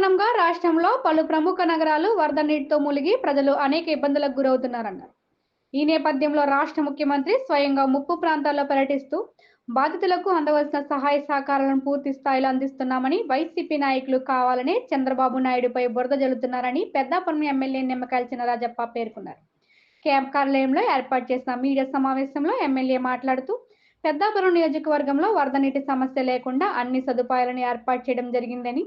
కారణంగా రాష్ట్రంలో పలు ప్రముఖ నగరాలు వరద నీటితో మునిగి ప్రజలు అనేక ఇబ్బందులకు గురవుతున్నారన్నారు. ఈ నేపథ్యంలో రాష్ట్ర ముఖ్యమంత్రి స్వయంగా ముప్పు ప్రాంతాల్లో పర్యటిస్తూ బాధితులకు అందవలసిన సహాయ సహకారాలను పూర్తి స్థాయిలో అందిస్తున్నామని వైసీపీ నాయకులు కావాలని చంద్రబాబు నాయుడుపై బురద జల్లుతున్నారని పెద్దాపురం ఎమ్మెల్యే నిమ్మకాయల చినరాజప్ప పేర్కొన్నారు. క్యాంప్ కార్యాలయంలో ఏర్పాటు చేసిన మీడియా సమావేశంలో ఎమ్మెల్యే మాట్లాడుతూ పెద్దాపురం నియోజకవర్గంలో వరద నీటి సమస్య లేకుండా అన్ని సదుపాయాలను ఏర్పాటు చేయడం జరిగిందని,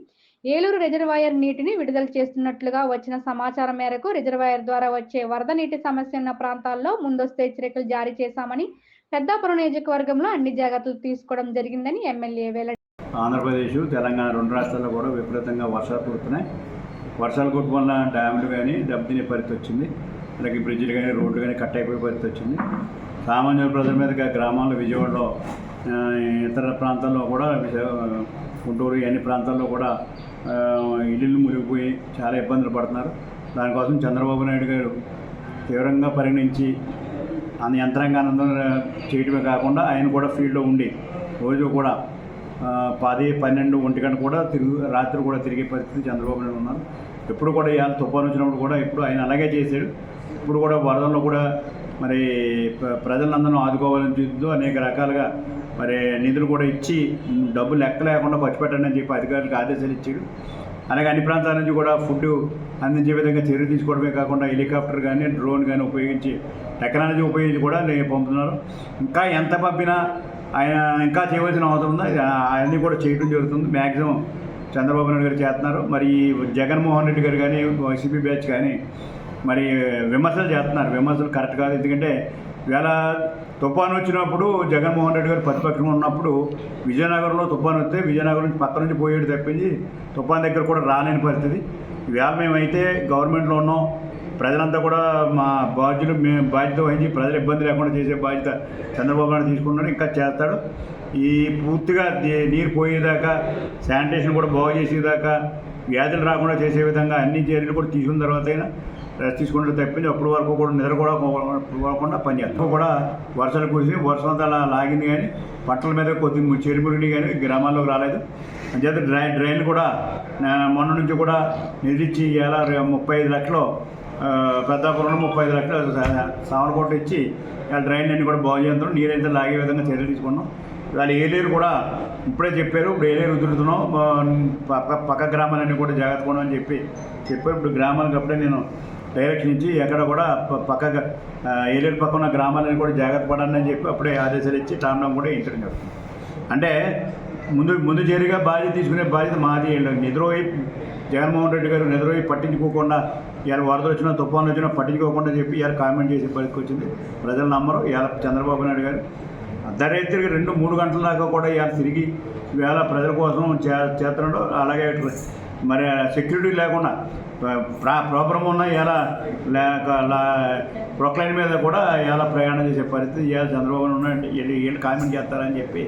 ఏలూరు రిజర్వాయర్ నీటిని విడుదల చేస్తున్నట్లుగా వచ్చిన సమాచారం మేరకు రిజర్వాయర్ ద్వారా వచ్చే వరద నీటి సమస్య ఉన్న ప్రాంతాల్లో ముందస్తు హెచ్చరికలు జారీ చేశామని, పెద్దాపురం నియోజకవర్గంలో అన్ని జాగ్రత్తలు తీసుకోవడం జరిగిందని ఎమ్మెల్యే వెల్లడించారు. ఆంధ్రప్రదేశ్, తెలంగాణ రెండు రాష్ట్రాల్లో కూడా విపరీతంగా వర్షాలు కురుతున్నాయి. వర్షాలు కురటం వల్ల డ్యాములు కానీ దెబ్బతినే పరిస్థితి వచ్చింది. అలాగే బ్రిడ్జిలు కానీ రోడ్లు కానీ కట్ అయిపోయే పరిస్థితి వచ్చింది. సామాన్య ప్రజల మీదుగా గ్రామాల్లో, విజయవాడలో, ఇతర ప్రాంతాల్లో కూడా, గుంటూరు అన్ని ప్రాంతాల్లో కూడా ఇల్లు మునిగిపోయి చాలా ఇబ్బందులు పడుతున్నారు. దానికోసం చంద్రబాబు నాయుడు గారు తీవ్రంగా పరిగణించి అన్ని యంత్రాంగానందం చేయడమే కాకుండా ఆయన కూడా ఫీల్డ్లో ఉండి రోజు కూడా 10, 12, 1 గంట కూడా రాత్రి కూడా తిరిగే పరిస్థితి చంద్రబాబు నాయుడు ఉన్నారు. ఎప్పుడు కూడా ఇవాళ తుఫాను వచ్చినప్పుడు కూడా ఇప్పుడు ఆయన అలాగే చేశాడు. ఇప్పుడు కూడా వరదల్లో కూడా మరి ప్రజలందరూ ఆదుకోవాలని చూస్తూ అనేక రకాలుగా మరి నిధులు కూడా ఇచ్చి డబ్బులు లెక్క లేకుండా ఖర్చు పెట్టండి అని చెప్పి అధికారులకు ఆదేశాలు ఇచ్చాడు. అలాగే అన్ని ప్రాంతాల నుంచి కూడా ఫుడ్ అందించే విధంగా చర్య తీసుకోవడమే కాకుండా హెలికాప్టర్ కానీ, డ్రోన్ కానీ ఉపయోగించి, టెక్నాలజీ ఉపయోగించి కూడా పంపుతున్నారు. ఇంకా ఎంత పంపినా ఆయన ఇంకా చేయవలసిన అవసరం ఉందో అవన్నీ కూడా చేయడం జరుగుతుంది. మ్యాక్సిమం చంద్రబాబు నాయుడు గారు చేస్తున్నారు. మరి జగన్మోహన్ రెడ్డి గారు కానీ, వైసీపీ బ్యాచ్ కానీ మరి విమర్శలు చేస్తున్నారు. విమర్శలు కరెక్ట్ కాదు. ఎందుకంటే ఇవాళ తుఫాను వచ్చినప్పుడు జగన్మోహన్ రెడ్డి గారు ప్రతిపక్షంలో ఉన్నప్పుడు విజయనగరంలో తుఫాను వస్తే విజయనగరం నుంచి పక్క నుంచి పోయేది తప్పించి తుఫాను దగ్గర కూడా రాలేని పరిస్థితి. ఇవాళ మేమైతే గవర్నమెంట్లో ఉన్నాం. ప్రజలంతా కూడా మా బాధ్యత వహించి ప్రజలు ఇబ్బంది లేకుండా చేసే బాధ్యత చంద్రబాబు నాయుడు తీసుకున్నాడు, ఇంకా చేస్తాడు. ఈ పూర్తిగా నీరు పోయేదాకా, శానిటేషన్ కూడా బాగు చేసేదాకా, వ్యాధులు రాకుండా చేసే విధంగా అన్ని చర్యలు కూడా తీసుకున్న తర్వాత అయినా రెస్ట్ తీసుకుంటే తప్పించి అప్పటి వరకు కూడా నిద్ర కూడా పోకుండా పనిచేస్తాం. కూడా వర్షాలు కురిసి వర్షం అంతా అలా లాగింది, కానీ పంటల మీద కొద్దిగా చెరుమురిని కానీ గ్రామాల్లోకి రాలేదు. అంచేత డ్రైన్లు కూడా మొన్న నుంచి కూడా నిధిచ్చి ఇలా 35 లక్షలు, పెద్దాపురంలో 35 లక్షలు సామర్కోట ఇచ్చి ఇలా డ్రైన్లు అన్నీ కూడా బాగు చేస్తాం. నీరైతే లాగే విధంగా చర్యలు తీసుకున్నాం. ఇవాళ ఏలేరు కూడా ఇప్పుడే చెప్పారు. ఇప్పుడు ఏలేరు వదులుతున్నాం, పక్క గ్రామాలన్నీ కూడా జాగ్రత్త కొనమని చెప్పారు. ఇప్పుడు గ్రామాలకు అప్పుడే నేను డైరెక్షన్ ఇచ్చి ఎక్కడ కూడా పక్కగా ఏలేరు పక్క ఉన్న గ్రామాలని కూడా జాగ్రత్త పడాలని అని చెప్పి అప్పుడే ఆదేశాలు ఇచ్చి టామ్డం కూడా ఇంచడం జరుగుతుంది. అంటే ముందు జరిగా బాధ్యత తీసుకునే బాధ్యత మాది. నిద్రపోయి జగన్మోహన్ రెడ్డి గారు నిద్రపోయి పట్టించుకోకుండా ఇవాళ వరదలు వచ్చినా, తుఫాన్లు వచ్చినా పట్టించుకోకుండా చెప్పి ఇవాళ కామెంట్ చేసే పరిస్థితి వచ్చింది. ప్రజలు నమ్మరు. ఇవాళ చంద్రబాబు నాయుడు గారు అర్ధరాత్రికి 2-3 గంటల దాకా కూడా ఇవాళ తిరిగి ఇవాళ ప్రజల కోసం చేస్తున్నాడు. అలాగే మరి సెక్యూరిటీ లేకుండా ప్రాబ్లం ఉన్న ఇలా ప్రొక్లైన్ మీద కూడా ఇలా ప్రయాణం చేసే పరిస్థితి ఇవాళ చంద్రబాబు నాయుడు వీళ్ళు కామెంట్ చేస్తారని చెప్పి